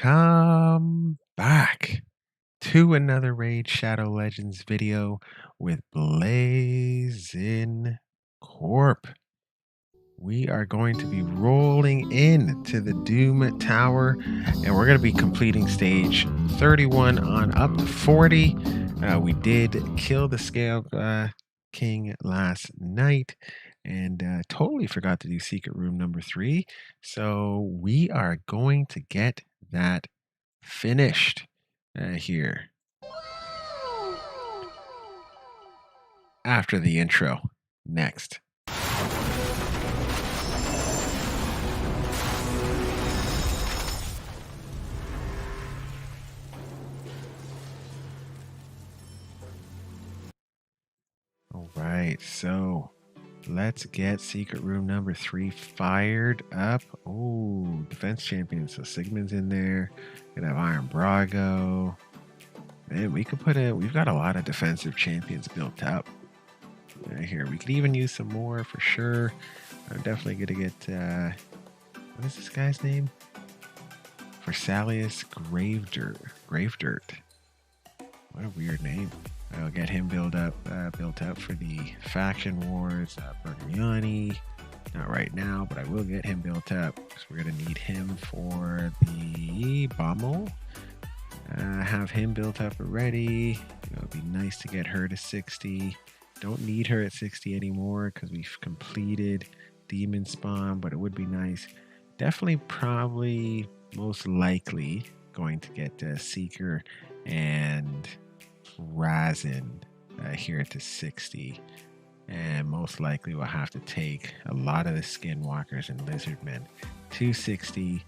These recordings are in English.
Welcome back to another Raid Shadow Legends video with Blazing Corp. We are going to be rolling into the Doom Tower, and we're going to be completing stage 31 on up to 40. We did kill the Scarab King last night, and totally forgot to do secret room number 3. So we are going to get that finished here after the intro. Next. All right, so let's get secret room number 3 fired up. Oh, defense champion. So Sigmund's in there. Gonna have Iron Brago. Man, we could we've got a lot of defensive champions built up right here. We could even use some more for sure. I'm definitely gonna get, what is this guy's name? Versalius Gravedirt. What a weird name. I'll get him built up for the faction wars. Bergiani, not right now, but I will get him built up because we're gonna need him for the Bommel. Have him built up already. It'll be nice to get her to 60. Don't need her at 60 anymore because we've completed Demon Spawn, but it would be nice. Definitely, probably, most likely going to get Seeker and Razin here to 60, and most likely we'll have to take a lot of the Skinwalkers and Lizardmen to 60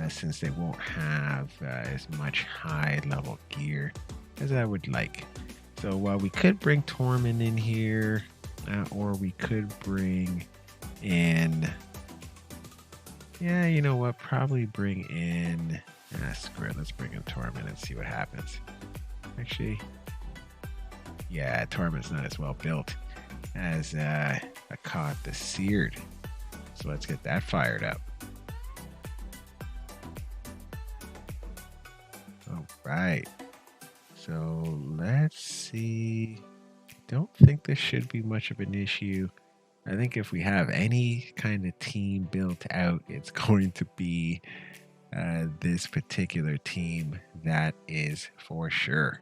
since they won't have as much high level gear as I would like. So we could bring Tormund in here, or we could bring in, yeah, you know what, probably bring in, screw it, let's bring in Tormund and see what happens. Actually, yeah, Tormund's not as well built as Akkad the Seared. So let's get that fired up. All right. So let's see. Don't think this should be much of an issue. I think if we have any kind of team built out, it's going to be this particular team. That is for sure.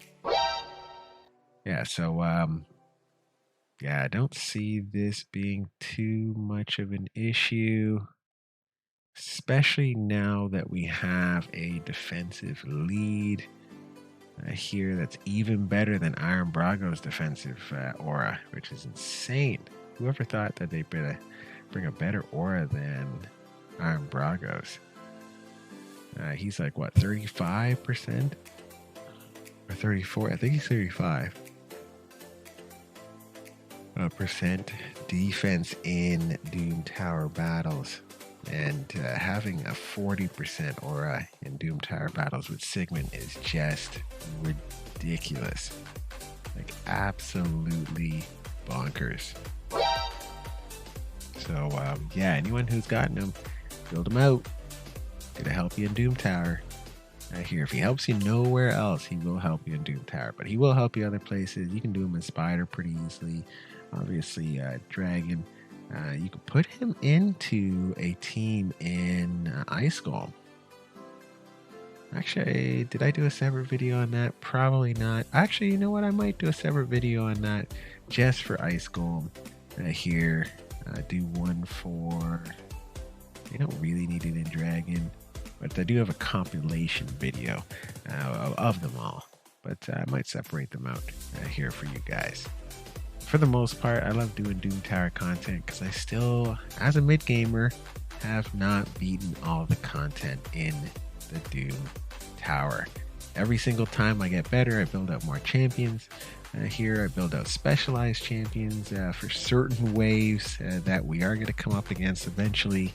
Yeah, so yeah, I don't see this being too much of an issue, especially now that we have a defensive lead here that's even better than Iron Brago's defensive aura, which is insane. Whoever thought that they'd bring a better aura than Iron Brago's? He's like, what, 35%? Or 34? I think he's 35%. Defense in Doom Tower battles, and having a 40% aura in Doom Tower battles with Sigmund is just ridiculous. Like, absolutely bonkers. So yeah, anyone who's gotten him, build him out. Gonna help you in Doom Tower. Here, if he helps you nowhere else, he will help you in Doom Tower, but he will help you other places. You can do him in Spider pretty easily. Obviously, Dragon. You could put him into a team in Ice Golem. Actually, did I do a separate video on that? Probably not. Actually, you know what? I might do a separate video on that just for Ice Golem. Here, do one for... You don't really need it in Dragon, but I do have a compilation video of them all. But I might separate them out here for you guys. For the most part, I love doing Doom Tower content because I still, as a mid-gamer, have not beaten all the content in the Doom Tower. Every single time I get better, I build out more champions. Here, I build out specialized champions for certain waves that we are going to come up against eventually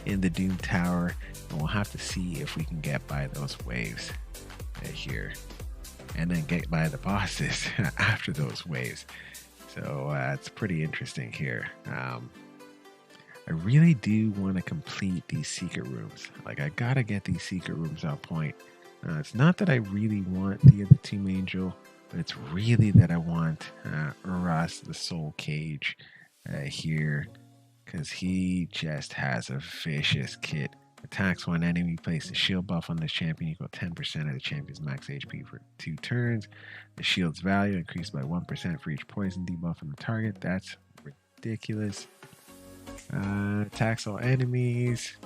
in the Doom Tower. And we'll have to see if we can get by those waves here. And then get by the bosses after those waves. So it's pretty interesting here. I really do want to complete these secret rooms. Like, I gotta get these secret rooms on point. It's not that I really want the other Team Angel, but it's really that I want Uras the Soul Cage here, because he just has a vicious kit. Attacks one enemy, place a shield buff on this champion equal 10% of the champion's max HP for 2 turns. The shield's value increased by 1% for each poison debuff on the target. That's ridiculous. Attacks all enemies.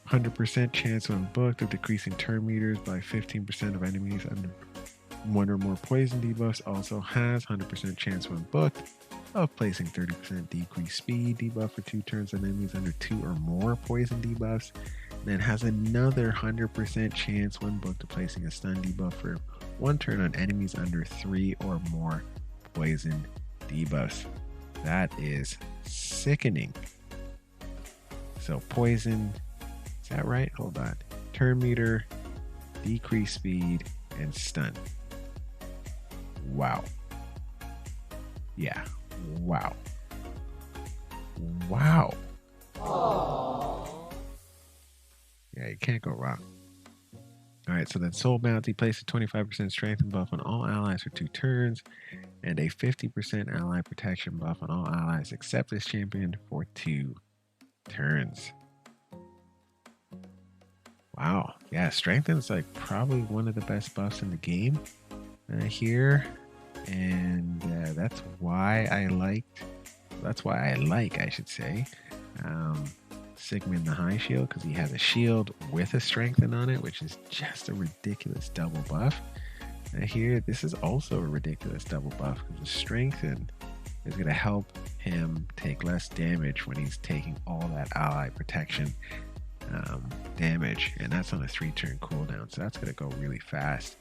100% chance when booked of decreasing turn meters by 15% of enemies under 1 or more poison debuffs. Also has 100% chance when booked of placing 30% decreased speed debuff for 2 turns on enemies under 2 or more poison debuffs. And then has another 100% chance when booked of placing a stun debuff for 1 turn on enemies under 3 or more poison debuffs. That is sickening. So poison, is that right? Hold on. Turn meter, decrease speed, and stun. Wow. Yeah. Wow. Wow. Aww. Yeah, you can't go wrong. Alright, so then Soul Bounty, place a 25% strength buff on all allies for 2 turns, and a 50% ally protection buff on all allies except this champion for 2 turns. Wow. Yeah, Strengthen's like probably one of the best buffs in the game here. And that's why I like, I should say, Sigmund the Highshield, because he has a shield with a strengthen on it, which is just a ridiculous double buff. Here, this is also a ridiculous double buff, because the strengthen is going to help him take less damage when he's taking all that ally protection damage, and that's on a 3-turn cooldown, so that's going to go really fast.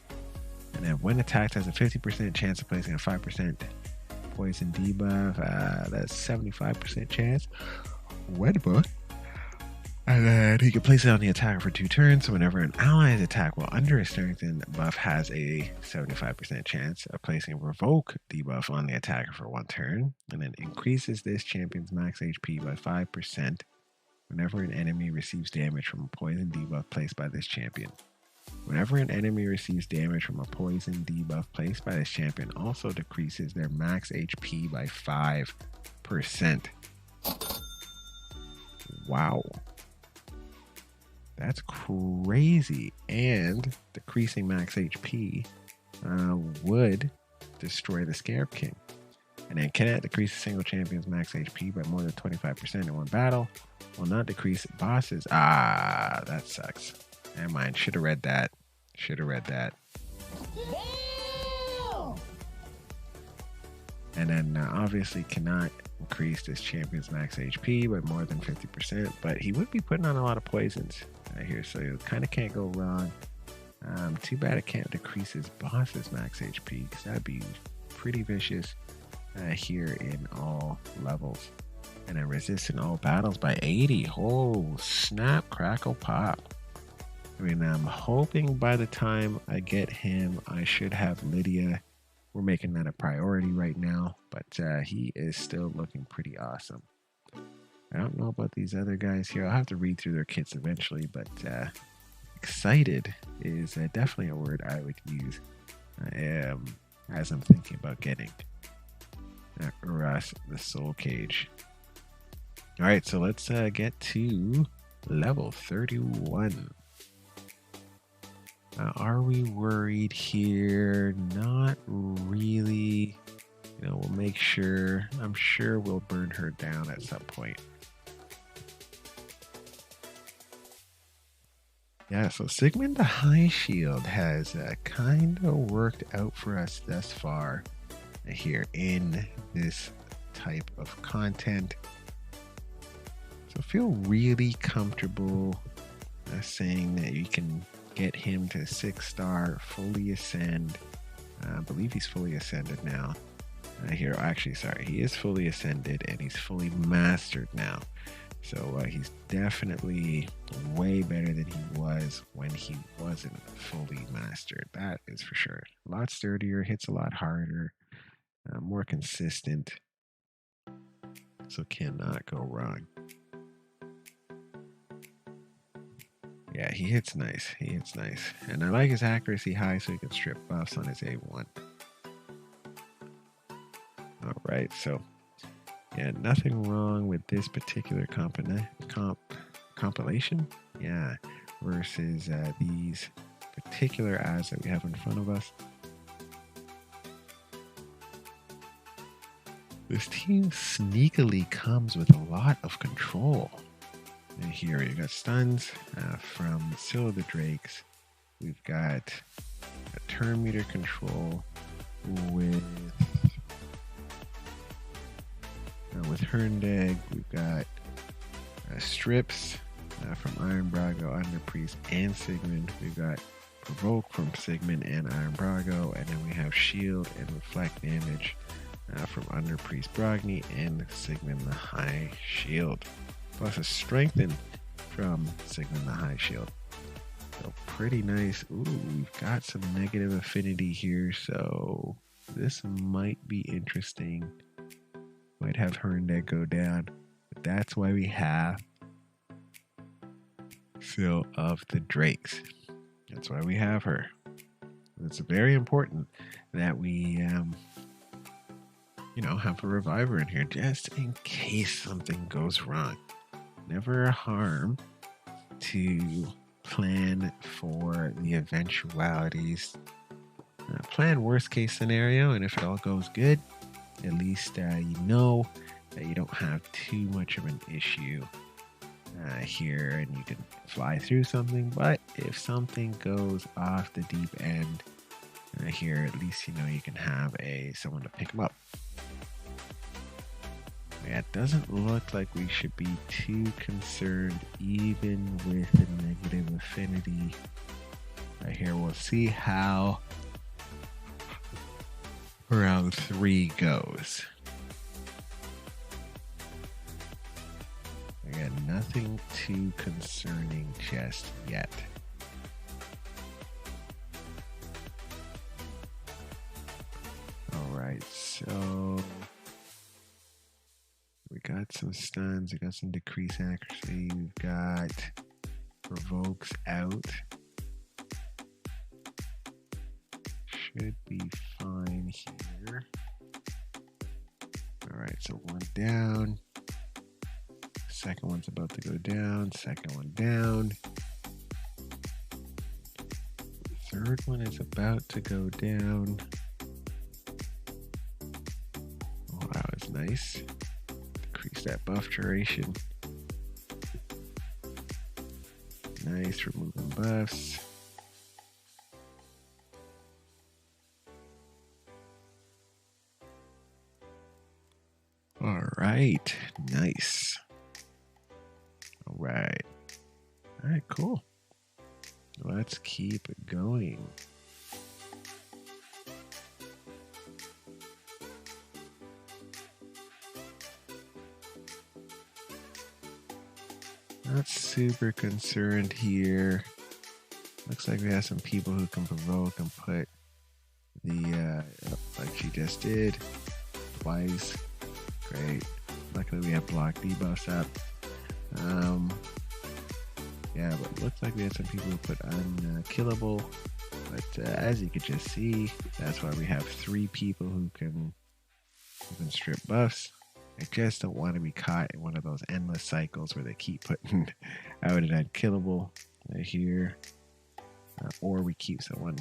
And then when attacked, has a 50% chance of placing a 5% poison debuff. That's 75% chance when booked. And then he can place it on the attacker for 2 turns. So whenever an ally's attack while under a strengthen buff has a 75% chance of placing a revoke debuff on the attacker for 1 turn. And then increases this champion's max HP by 5% whenever an enemy receives damage from a poison debuff placed by this champion. Whenever an enemy receives damage from a poison debuff placed by this champion, also decreases their max HP by 5%. Wow. That's crazy. And decreasing max HP would destroy the Scarab King. And then cannot decrease a single champion's max HP by more than 25% in one battle. Will not decrease bosses. Ah, that sucks. Never mind. Should have read that. And then obviously cannot increase this champion's max HP by more than 50%, but he would be putting on a lot of poisons here, so you kind of can't go wrong. Too bad it can't decrease his boss's max HP, because that'd be pretty vicious here in all levels. And then resist in all battles by 80. Oh, snap, crackle, pop. I mean, I'm hoping by the time I get him, I should have Lydia. We're making that a priority right now, but he is still looking pretty awesome. I don't know about these other guys here. I'll have to read through their kits eventually, but excited is definitely a word I would use as I'm thinking about getting Uras the Soul Cage. All right, so let's get to level 31. Are we worried here? Not really. You know, we'll make sure. I'm sure we'll burn her down at some point. Yeah, so Sigmund the Highshield has kind of worked out for us thus far here in this type of content. So feel really comfortable saying that you can get him to 6-star, fully ascend. I believe he's fully ascended now. Here, actually, sorry, he is fully ascended and he's fully mastered now. So he's definitely way better than he was when he wasn't fully mastered. That is for sure. A lot sturdier, hits a lot harder, more consistent. So cannot go wrong. Yeah, he hits nice. He hits nice. And I like his accuracy high so he can strip buffs on his A1. Alright, so yeah, nothing wrong with this particular compilation. Yeah, versus these particular ads that we have in front of us. This team sneakily comes with a lot of control. And here we got stuns from Seal of the Drakes. We've got a turn meter control with Herndeg. We've got strips from Iron Brago, Under Priest, and Sigmund. We've got Provoke from Sigmund and Iron Brago, and then we have Shield and Reflect damage from Under Priest Brogni and Sigmund the Highshield. Plus a Strengthen from Sigmund the Highshield. So pretty nice. Ooh, we've got some negative affinity here, so this might be interesting. Might have Herndeg go down, but that's why we have Seal of the Drakes. That's why we have her. It's very important that we have a reviver in here just in case something goes wrong. Never a harm to plan for the eventualities. Plan worst case scenario, and if it all goes good, at least you know that you don't have too much of an issue here and you can fly through something. But if something goes off the deep end here, at least you know you can have someone to pick them up. Yeah, it doesn't look like we should be too concerned even with the negative affinity. Right here, we'll see how round 3 goes. Again, nothing too concerning just yet. Alright, so we got some stuns, we got some decreased accuracy, we've got provokes out. Should be fine here. Alright, so one down. Second one's about to go down. Second one down. Third one is about to go down. Oh, that was nice. Decrease that buff duration. Nice, removing buffs. All right, nice. All right, cool. Let's keep going. Not super concerned here. Looks like we have some people who can provoke and put the, like she just did, twice. Great. Luckily we have block debuffs up. Yeah, but it looks like we had some people who put unkillable. But as you could just see, that's why we have 3 people who can strip buffs. I just don't want to be caught in one of those endless cycles where they keep putting out an unkillable right here. Or we keep someone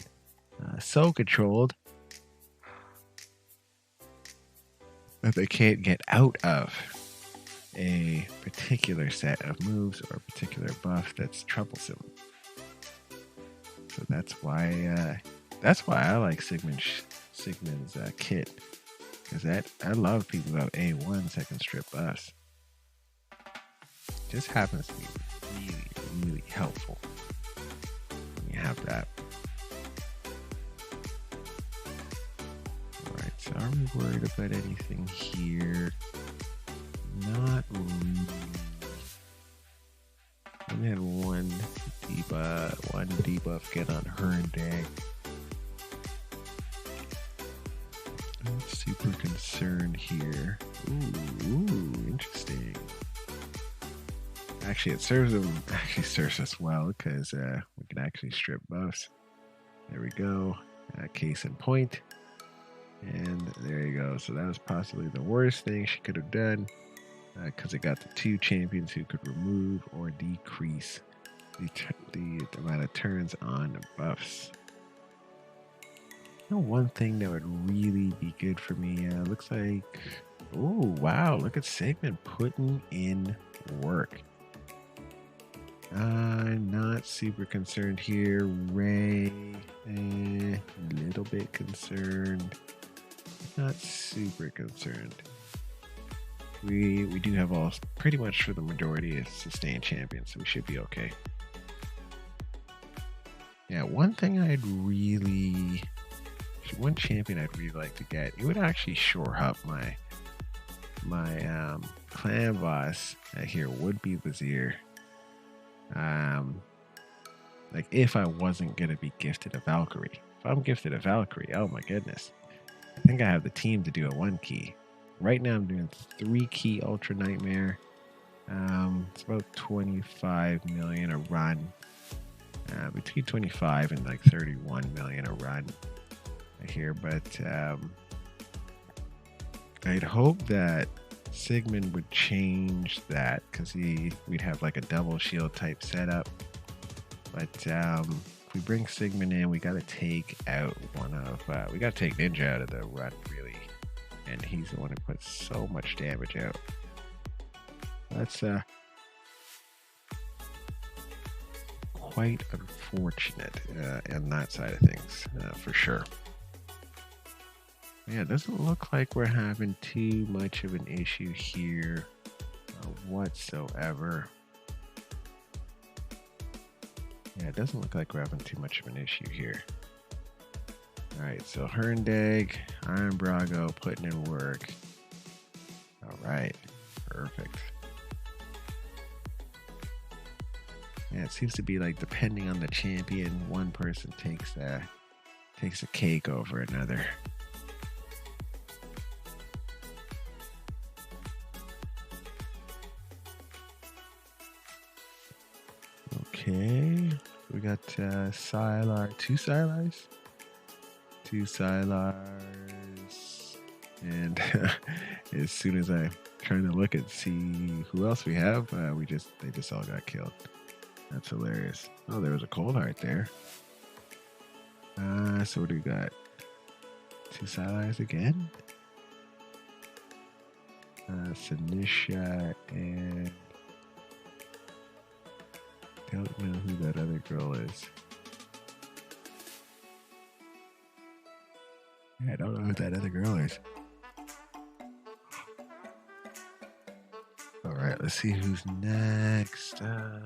so controlled that they can't get out of a particular set of moves or a particular buff that's troublesome. So that's why I like Sigmund's kit, because I love people who have A1 second strip buffs. Just happens to be really, really helpful when you have that. Alright, so are we worried about anything here? Not really. We had one debuff get on Herndeg. Not super concerned here. Ooh, interesting. Actually, it serves them. Actually, serves us well because we can actually strip buffs. There we go. Case in point. And there you go. So that was possibly the worst thing she could have done because it got the 2 champions who could remove or decrease the amount of turns on buffs. You know, one thing that would really be good for me looks like. Oh wow! Look at Sigmund putting in work. Not super concerned here. Ray, a little bit concerned. Not super concerned. We do have all pretty much for the majority of sustained champions, so we should be okay. Yeah, one champion I'd really like to get. It would actually shore up my clan boss here would be Vizier. Like if I wasn't gonna be gifted a Valkyrie. If I'm gifted a Valkyrie, oh my goodness. I think I have the team to do a 1 key. Right now I'm doing 3 key Ultra Nightmare. It's about 25 million a run. Between 25 and like 31 million a run here, but I'd hope that Sigmund would change that because we'd have like a double shield type setup. But if we bring Sigmund in, we got to take out we got to take Ninja out of the run really, and he's the one who puts so much damage out. That's quite unfortunate on that side of things for sure. Yeah, it doesn't look like we're having too much of an issue here whatsoever. Yeah, it doesn't look like we're having too much of an issue here. Alright, so Herndag, Iron Brago putting in work. Alright, perfect. Yeah, it seems to be like depending on the champion, one person takes a cake over another. Okay, we got Sylar, 2 Sylars, 2 Sylars, and as soon as I'm trying to look and see who else we have, they just all got killed. That's hilarious. Oh, there was a Cold Heart there. So what do we got? 2 Sylars again? Sanisha and don't know who that other girl is. Yeah, I don't know who that other girl is. Alright, let's see who's next. No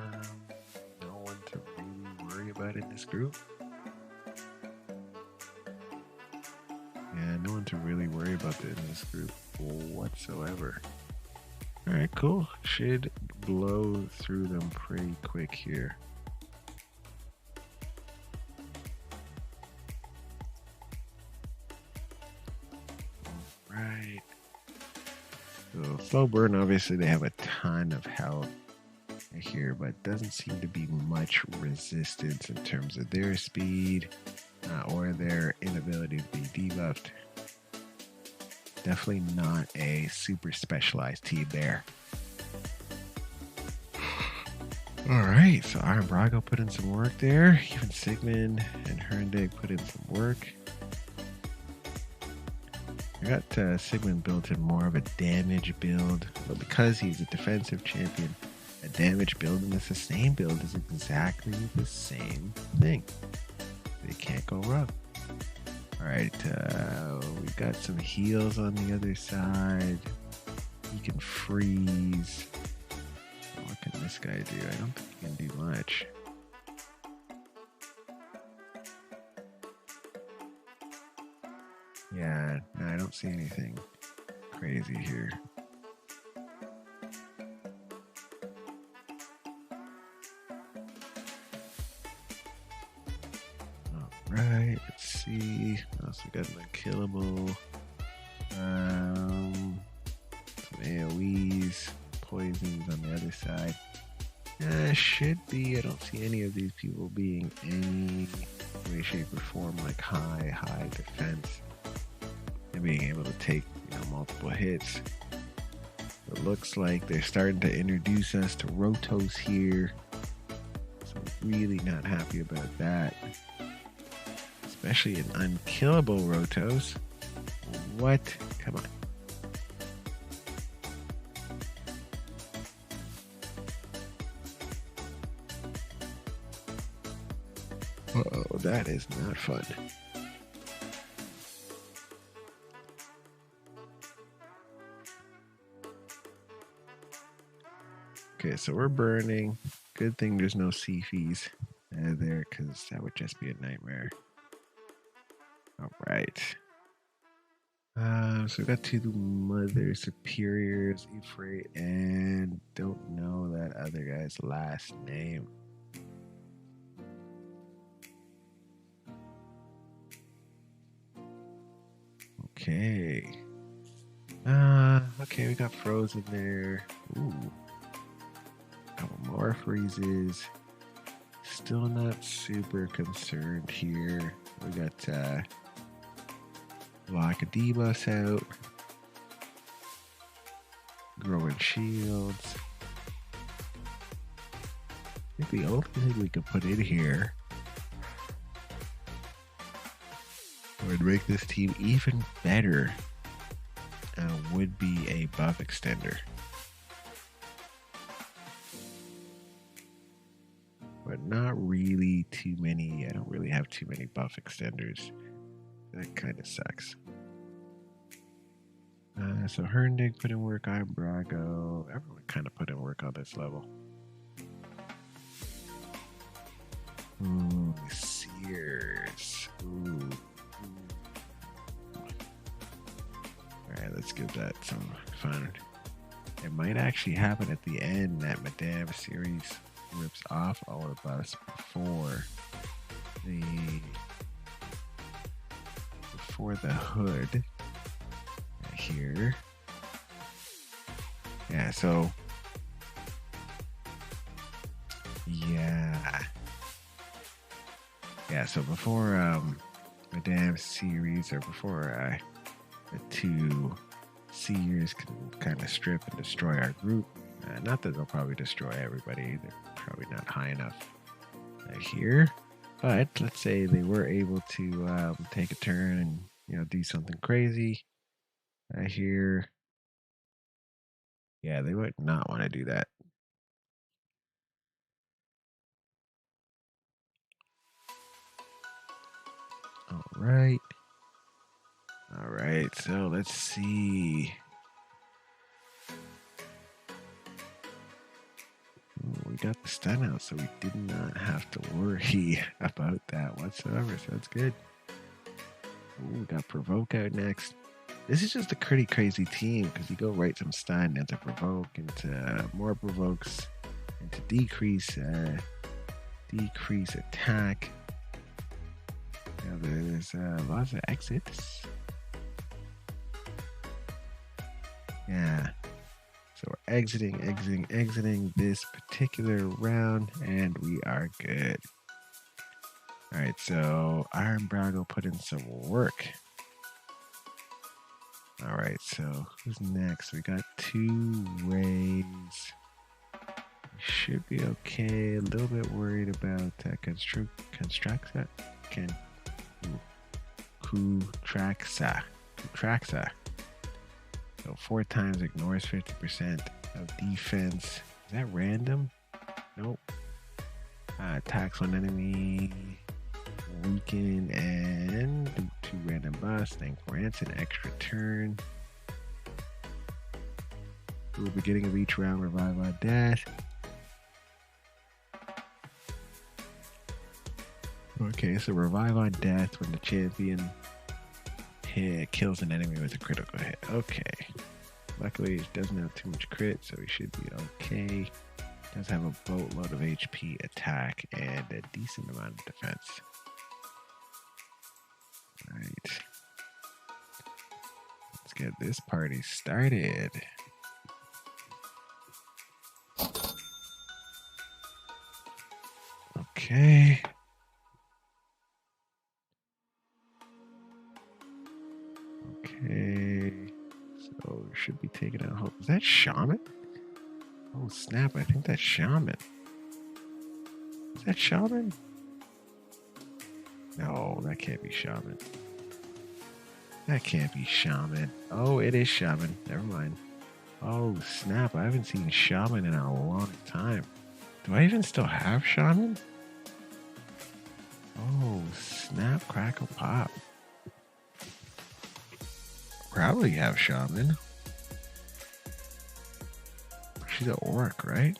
one to really worry about in this group. Yeah, no one to really worry about in this group whatsoever. Alright, cool. Should blow through them pretty quick here. Alright. So slow burn, obviously they have a ton of health here, but doesn't seem to be much resistance in terms of their speed or their inability to be debuffed. Definitely not a super specialized team there. Alright, so Iron Brago put in some work there. Even Sigmund and Herndag put in some work. I got Sigmund built in more of a damage build, but because he's a defensive champion, a damage build and a sustain build is exactly the same thing. They can't go wrong. Alright, we got some heals on the other side. He can freeze. What can this guy do? I don't think he can do much. Yeah, no, I don't see anything crazy here. Alright, let's see. What else we got? Unkillable. Some AoEs, poisons on the other side. Should be. I don't see any of these people being any way, shape, or form like high defense and being able to take, multiple hits. It looks like they're starting to introduce us to Rotos here. So I'm really not happy about that. Especially an unkillable Rotos. What? Come on. Uh-oh, that is not fun. Okay, so we're burning. Good thing there's no C-fees there, because that would just be a nightmare. All right. So we got two Mother Superiors, Ifrit, and don't know that other guy's last name. Okay. Okay, we got Frozen there. Ooh. Couple more freezes. Still not super concerned here. We got block of debuffs out. Growing shields. I think the only thing we could put in here would make this team even better would be a buff extender. But not really too many. I don't really have too many buff extenders. That kind of sucks. So Herndig put in work on Brago. Everyone kind of put in work on this level. Ooh, Sears. Ooh. Alright, let's give that some fun. It might actually happen at the end that Madame series rips off all of us before the hood here. Yeah, so so before Madame series, or before the two seers can kind of strip and destroy our group. Not that they'll probably destroy everybody. They're probably not high enough here. But let's say they were able to take a turn and do something crazy here. Yeah, they would not want to do that. All right. So let's see. We got the stun out, so we did not have to worry about that whatsoever. So that's good. Ooh, we got Provoke out next. This is just a pretty crazy team because you go right from stun into Provoke, into more Provokes, into decrease attack. Now there's lots of exits. Yeah. So we're exiting this particular round, and we are good. All right, so Iron Brago put in some work. All right, so who's next? We got two Rays. Should be okay. A little bit worried about Kutraxa. So 4 times ignores 50% of defense. Is that random? Nope. Attacks on enemy, weaken, and do 2 random buffs. Then grants an extra turn. At the beginning of each round, revive on death. Okay, so revive on death when the champion kills an enemy with a critical hit. Okay. Luckily, it doesn't have too much crit, so we should be okay. Does have a boatload of HP, attack, and a decent amount of defense. Alright. Let's get this party started. Okay. Okay. So we should be taking out hope. Is that Shaman? Oh snap, I think that's Shaman. Is that Shaman? No, that can't be Shaman. That can't be Shaman. Oh, it is Shaman. Never mind. Oh snap, I haven't seen Shaman in a long time. Do I even still have Shaman? Oh, snap, crackle, pop. Probably have Shaman. She's an orc, right?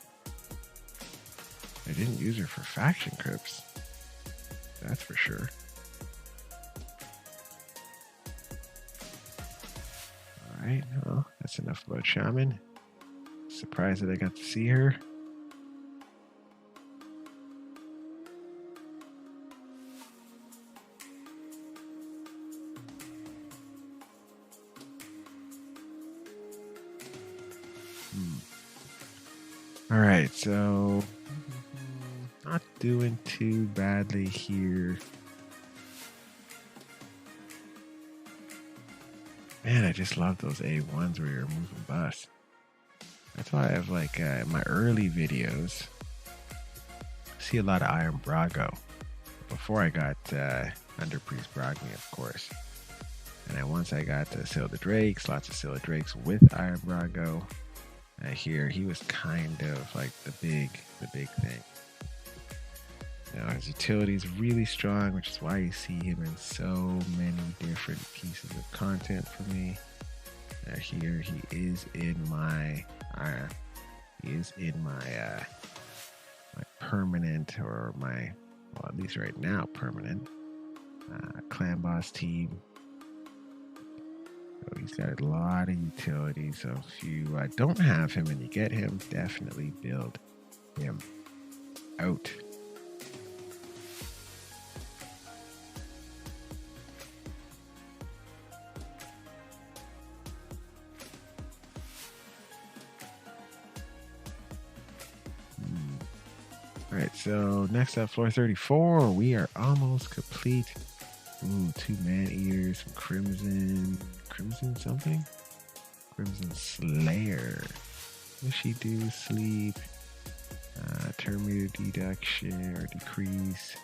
I didn't use her for faction crypts. That's for sure. Alright, well, that's enough about Shaman. Surprised that I got to see her. Alright, so not doing too badly here. Man, I just love those A1s where you're moving buffs. That's why I have like in my early videos, I see a lot of Iron Brago. Before I got Under Priest Bragni, of course. And then once I got to Scylla Drakes, lots of Scylla Drakes with Iron Brago. Here he was kind of like the big thing. Now his utility is really strong, which is why you see him in so many different pieces of content for me. Here he is in my my permanent, or my, well, at least right now permanent clan boss team. So he's got a lot of utility. So if you don't have him and you get him, definitely build him out. Alright, so next up, floor 34. We are almost complete. Ooh, 2 man-eaters, some Crimson something? Crimson Slayer. What she do? Sleep. Turn meter deduction or decrease.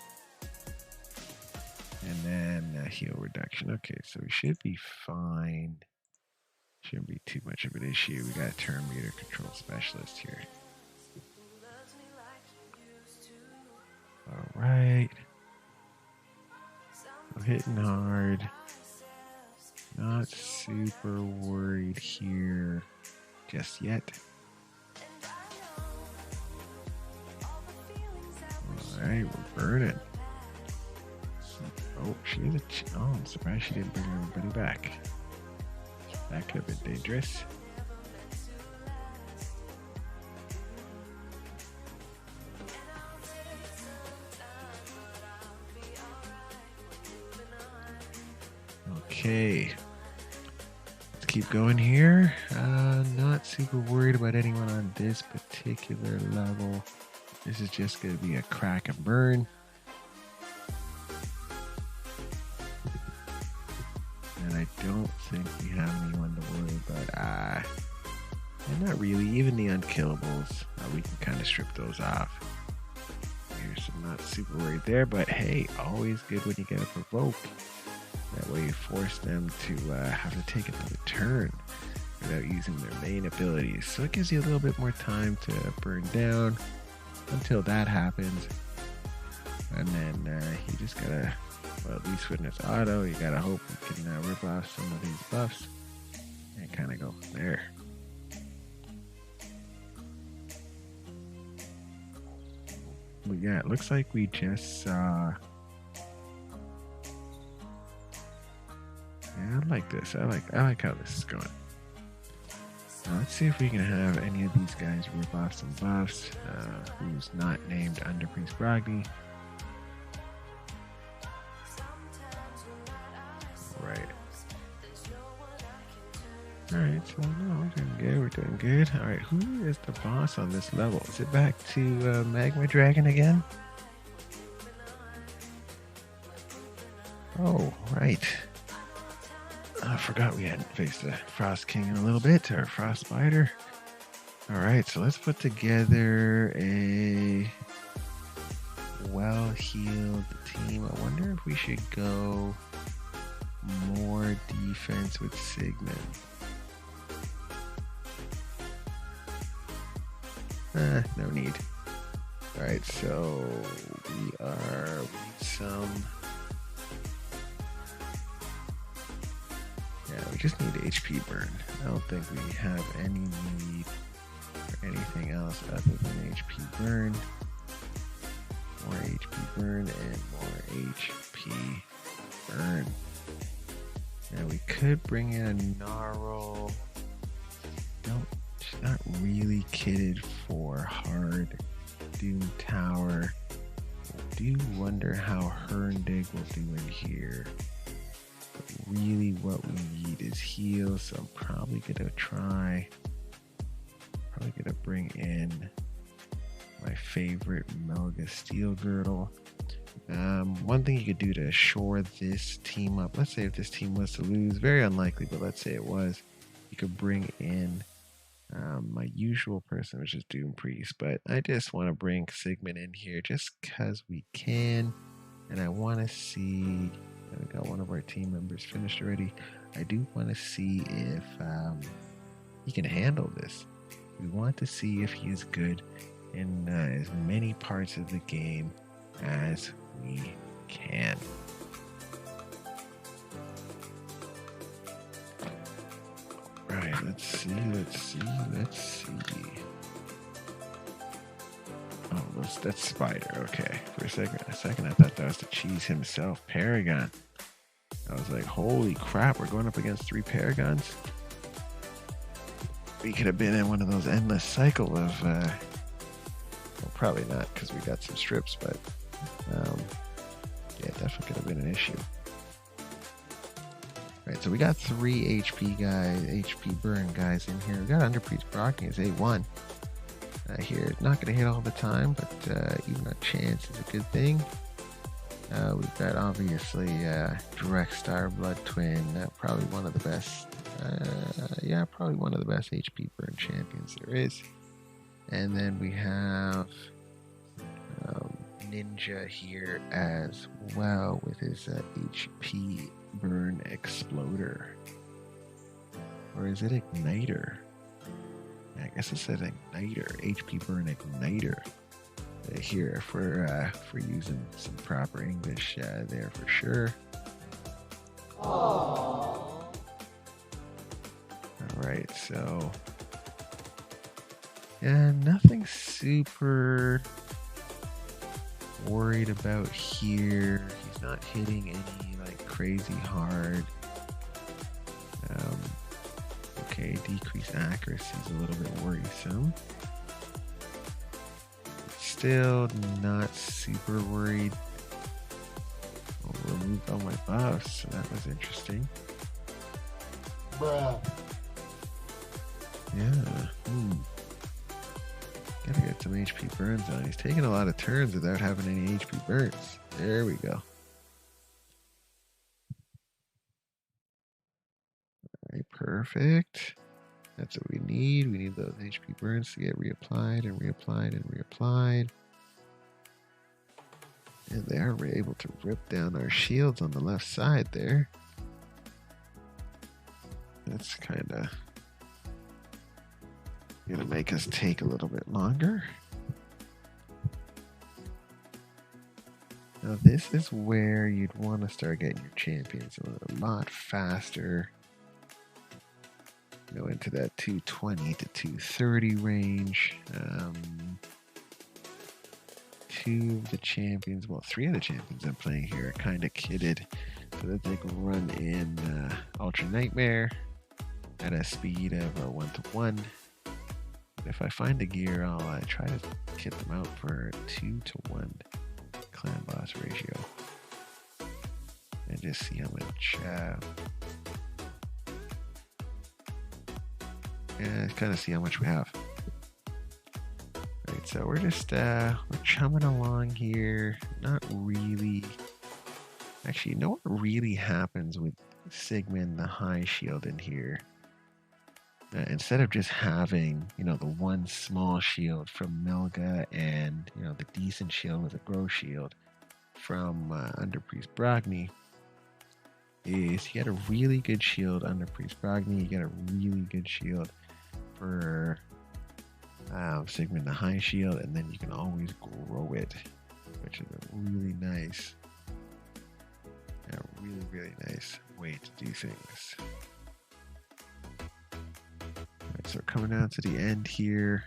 And then heal reduction. Okay, so we should be fine. Shouldn't be too much of an issue. We got a turn meter control specialist here. Alright. So hitting hard. Not super worried here just yet. Alright, we're burning. Oh, she is oh, I'm surprised she didn't bring everybody back. That could have been dangerous. Okay, let's keep going here. Not super worried about anyone on this particular level. This is just going to be a crack and burn. And I don't think we have anyone to worry about. And not really. Even the unkillables, we can kind of strip those off. Here's some not super worried there, but hey, always good when you get a provoke. That way you force them to have to take another turn without using their main abilities. So it gives you a little bit more time to burn down until that happens. And then you just gotta, well, at least when it's auto, you gotta hope you can rip off some of these buffs and kind of go from there. But yeah, it looks like we just saw... Yeah, I like this. I like how this is going. Now, let's see if we can have any of these guys rip off some buffs. Who's not named Under Priest Bragni. Right. Alright, so no, we're doing good. We're doing good. Alright, who is the boss on this level? Is it back to Magma Dragon again? Oh, right. I forgot we hadn't faced the Frost King in a little bit, or Frost Spider. Alright, so let's put together a well-healed team. I wonder if we should go more defense with Sigmund. No need. Alright, so we need some... Yeah, we just need HP burn. I don't think we have any need for anything else other than HP burn. More HP burn and more HP burn. Now we could bring in a Gnarl. She's not really kitted for hard Doom Tower. I do wonder how Herndeg will do in here. But really what we need is heal, so I'm probably gonna bring in my favorite Melga Steel Girdle. One thing you could do to shore this team up, let's say if this team was to lose, very unlikely, but let's say it was, you could bring in my usual person, which is Doom Priest, but I just want to bring Sigmund in here just because we can, and I want to see, we got one of our team members finished already. I do want to see if he can handle this. We want to see if he is good in as many parts of the game as we can. Right, let's see. Oh, that's Spider. Okay, for a second I thought that was the cheese himself, Paragon. I was like, holy crap, we're going up against 3 Paragons. We could have been in one of those endless cycle of, well, probably not because we got some strips, but yeah, definitely could have been an issue. Right, so we got 3 HP burn guys in here. We got Underpriest proccing his A1 here. Not going to hit all the time, but even a chance is a good thing. We've got obviously Direct Star Blood Twin, probably one of the best. Yeah, probably one of the best HP burn champions there is. And then we have Ninja here as well with his HP burn exploder. Or is it igniter? I guess it says igniter, HP burn igniter. Here for using some proper English there for sure. Aww. Alright, so yeah, nothing super worried about here. He's not hitting any like crazy hard. Okay, decreased accuracy is a little bit worrisome. Still not super worried. I'll remove all my buffs, so that was interesting. Bruh. Yeah. Gotta get some HP burns on. He's taking a lot of turns without having any HP burns. There we go. Alright, perfect. That's what we need. We need those HP burns to get reapplied and reapplied and reapplied. And they are able to rip down our shields on the left side there. That's kind of gonna make us take a little bit longer. Now this is where you'd want to start getting your champions a lot faster. Go into that 220 to 230 range. 2 of the champions, well 3 of the champions I'm playing here are kind of kitted so that they can run in Ultra Nightmare at a speed of 1-to-1. If I find a gear, I'll try to kit them out for a 2-to-1 clan boss ratio and just see how much kind of see how much we have. Right, so we're just we're chumming along here. Not really. Actually, you know what really happens with Sigmund the Highshield in here? Instead of just having, you know, the one small shield from Melga and, you know, the decent shield with a grow shield from under Priest Bragni, is you get a really good shield under Priest Bragni, you get a really good shield for Sigmund the Highshield, and then you can always grow it, which is a really nice, really nice way to do things. Alright, so coming down to the end here,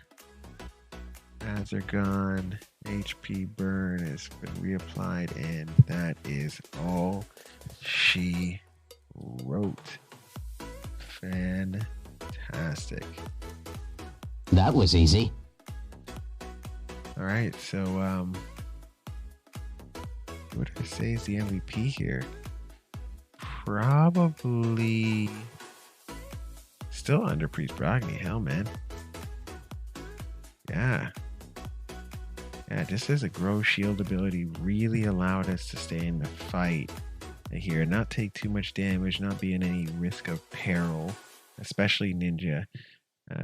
ads are gone, HP burn has been reapplied, and that is all she wrote. Fantastic. That was easy. All right, so what do I say is the MVP here? Probably still under Priest Bragni. Hell, man. Yeah, just as a grow shield ability really allowed us to stay in the fight here, not take too much damage, not be in any risk of peril, especially Ninja.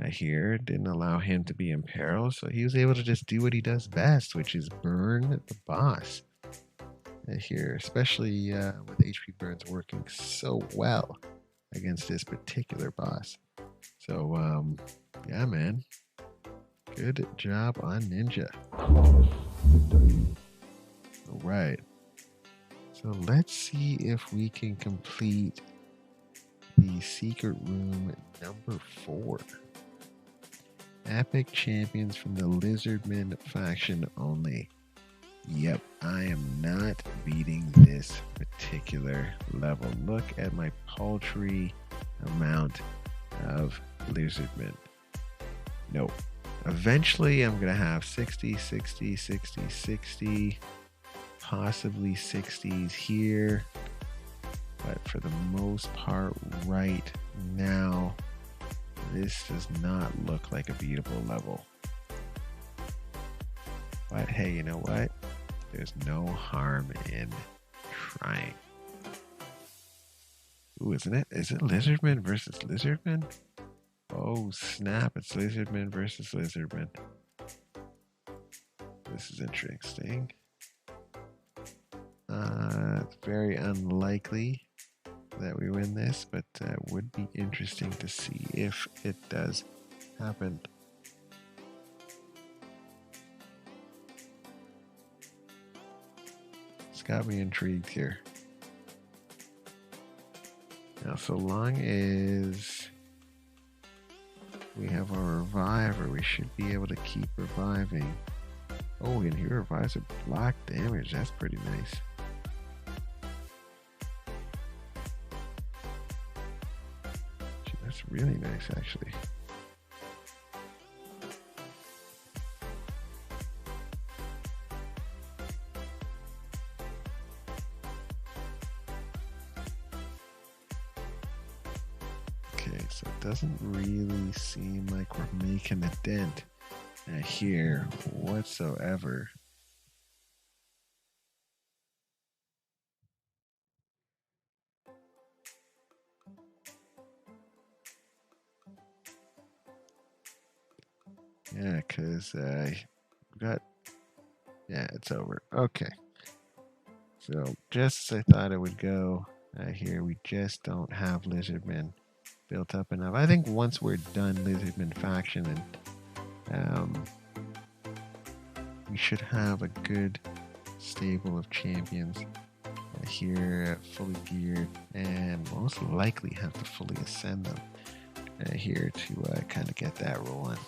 Here didn't allow him to be in peril, so he was able to just do what he does best, which is burn the boss. Here, especially with HP burns working so well against this particular boss. So, yeah, man. Good job on Ninja. All right. So let's see if we can complete the secret room number 4. Epic champions from the Lizardman faction only. Yep, I am not beating this particular level. Look at my paltry amount of Lizardmen. Nope. Eventually, I'm going to have 60, 60, 60, 60, possibly 60s here. But for the most part, right now, this does not look like a beatable level. But hey, you know what? There's no harm in trying. Ooh, isn't it? Is it Lizardman versus Lizardman? Oh snap, it's Lizardman versus Lizardman. This is interesting. It's very unlikely that we win this, but it would be interesting to see if it does happen. It's got me intrigued here. Now, so long as we have our reviver, we should be able to keep reviving. Oh, and here revives at block damage. That's pretty nice. That's really nice, actually. Okay, so it doesn't really seem like we're making a dent here whatsoever. Yeah, because it's over. Okay. So just as I thought it would go here, we just don't have Lizardmen built up enough. I think once we're done Lizardman faction, and we should have a good stable of champions here, fully geared, and most likely have to fully ascend them here to kind of get that rolling.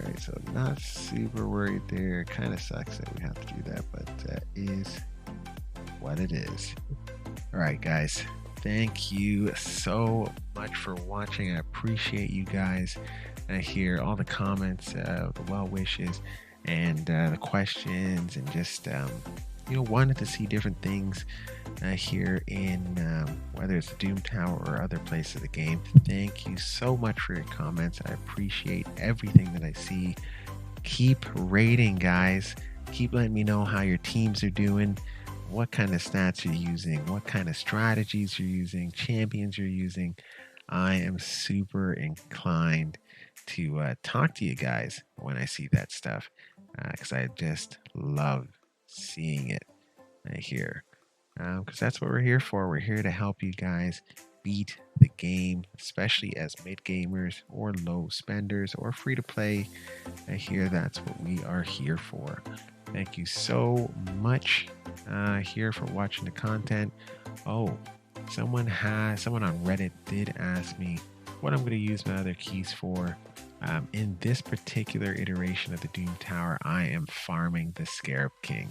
Alright, so not super worried there. Kind of sucks that we have to do that, but that is what it is. Alright, guys. Thank you so much for watching. I appreciate you guys here, all the comments, the well wishes, and the questions, and just wanted to see different things here in whether it's the Doom Tower or other places of the game. Thank you so much for your comments. I appreciate everything that I see. Keep rating, guys. Keep letting me know how your teams are doing, what kind of stats you're using, what kind of strategies you're using, champions you're using. I am super inclined to talk to you guys when I see that stuff, because I just love seeing it here. Because that's what we're here for. We're here to help you guys beat the game, especially as mid gamers or low spenders or free to play. Here, that's what we are here for. Thank you so much here for watching the content. Oh, someone on Reddit did ask me what I'm going to use my other keys for. In this particular iteration of the Doom Tower, I am farming the Scarab King.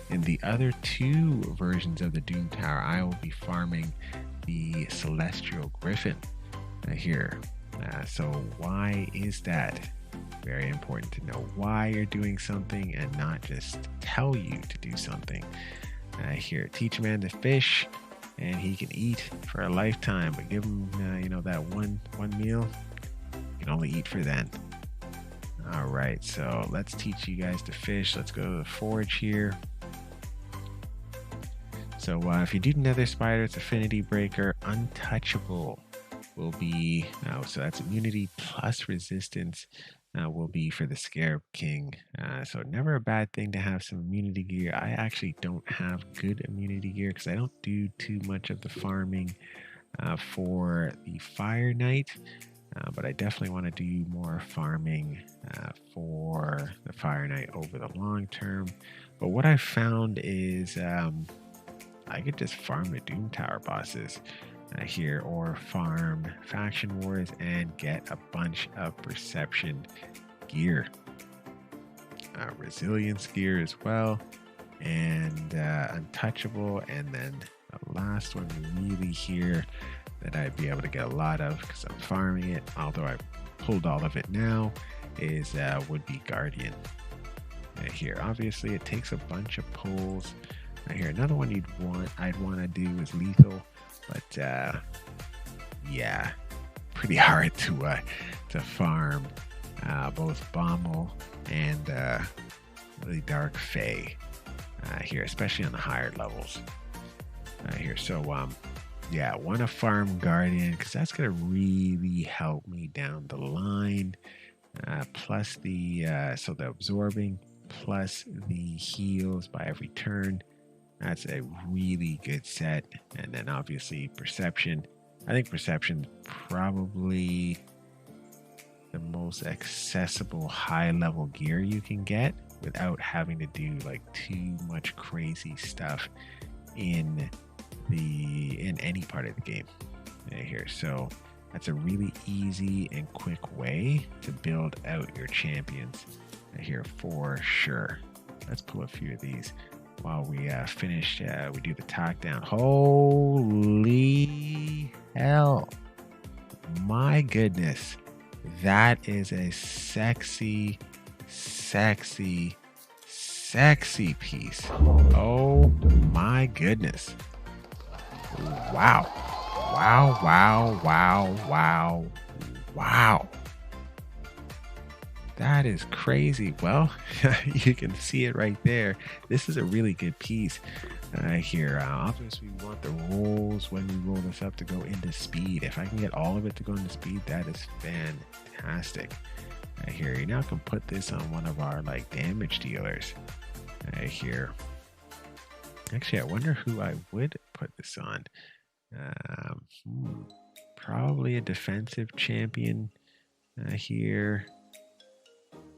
In the other two versions of the Doom Tower, I will be farming the Celestial Griffin here. So why is that? Very important to know why you're doing something and not just tell you to do something. Here, teach a man to fish, and he can eat for a lifetime, but give him, that one meal, you can only eat for then. All right, so let's teach you guys to fish. Let's go to the forge here. So if you do Nether Spider, it's Affinity Breaker. Untouchable will be, so that's immunity plus resistance will be for the Scarab King. So never a bad thing to have some immunity gear. I actually don't have good immunity gear because I don't do too much of the farming for the Fire Knight. But I definitely want to do more farming for the Fire Knight over the long term. But what I've found is I could just farm the Doom Tower bosses here, or farm Faction Wars and get a bunch of Perception gear. Resilience gear as well, and Untouchable. And then the last one really here that I'd be able to get a lot of because I'm farming it, although I pulled all of it now, is would be Guardian. Here, obviously it takes a bunch of pulls. Here, another one I'd want to do is Lethal, but yeah, pretty hard to farm both Bommel and really Dark Fae here, especially on the higher levels here. So yeah, want to farm Guardian because that's gonna really help me down the line. Plus the the absorbing plus the heals by every turn. That's a really good set. And then obviously Perception. I think Perception's probably the most accessible high level gear you can get without having to do like too much crazy stuff in any part of the game here. So that's a really easy and quick way to build out your champions here for sure. Let's pull a few of these while we finish, we do the talk down. Holy hell. My goodness. That is a sexy, sexy, sexy piece. Oh my goodness. Wow. Wow, wow, wow, wow, wow. That is crazy. Well, you can see it right there. This is a really good piece here. Obviously, we want the rolls when we roll this up to go into speed. If I can get all of it to go into speed, that is fantastic. Here, you now can put this on one of our like damage dealers here. Actually, I wonder who I would put this on. Probably a defensive champion here.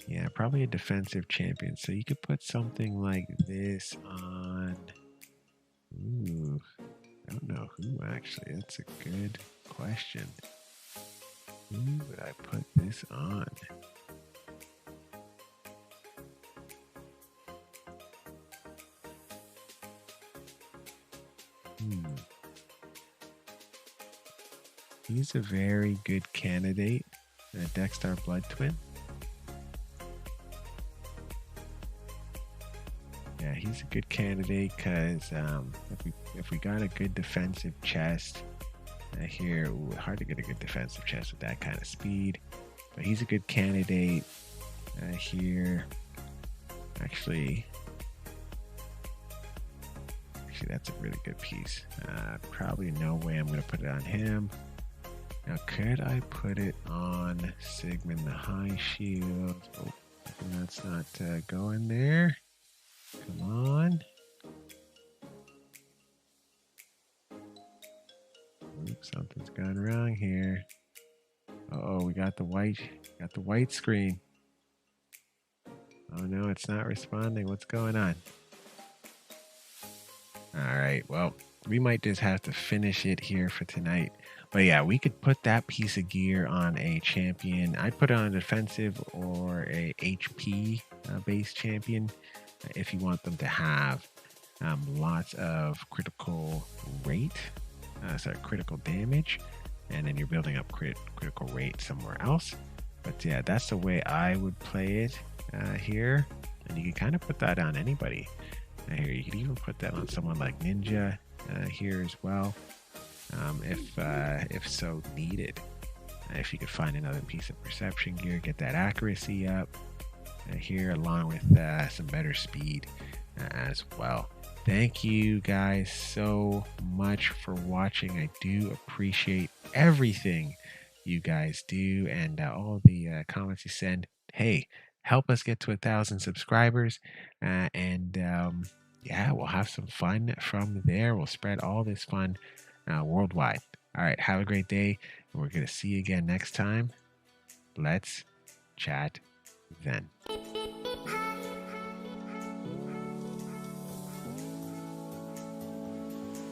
Yeah, probably a defensive champion. So you could put something like this on. Ooh, I don't know who actually. That's a good question. Who would I put this on? He's a very good candidate. Dexter Blood Twin. Yeah, he's a good candidate because if we got a good defensive chest here, hard to get a good defensive chest with that kind of speed. But he's a good candidate here. Actually, that's a really good piece. Probably no way I'm going to put it on him. Now, could I put it on Sigmund the Highshield? Oh, that's not going there. Come on. Oops, something's gone wrong here. Uh-oh, we got the white screen. Oh no, it's not responding. What's going on? All right, well, we might just have to finish it here for tonight. But yeah, we could put that piece of gear on a champion. I'd put it on a defensive or a HP based champion if you want them to have lots of critical rate, critical damage, and then you're building up critical rate somewhere else. But yeah, that's the way I would play it here. And you can kind of put that on anybody. Here, you could even put that on someone like Ninja here as well, if so needed. If you could find another piece of perception gear, get that accuracy up here, along with some better speed as well. Thank you guys so much for watching. I do appreciate everything you guys do and all the comments you send. Hey, help us get to 1,000 subscribers, yeah, we'll have some fun from there. We'll spread all this fun worldwide. All right, have a great day, and we're going to see you again next time. Let's chat then.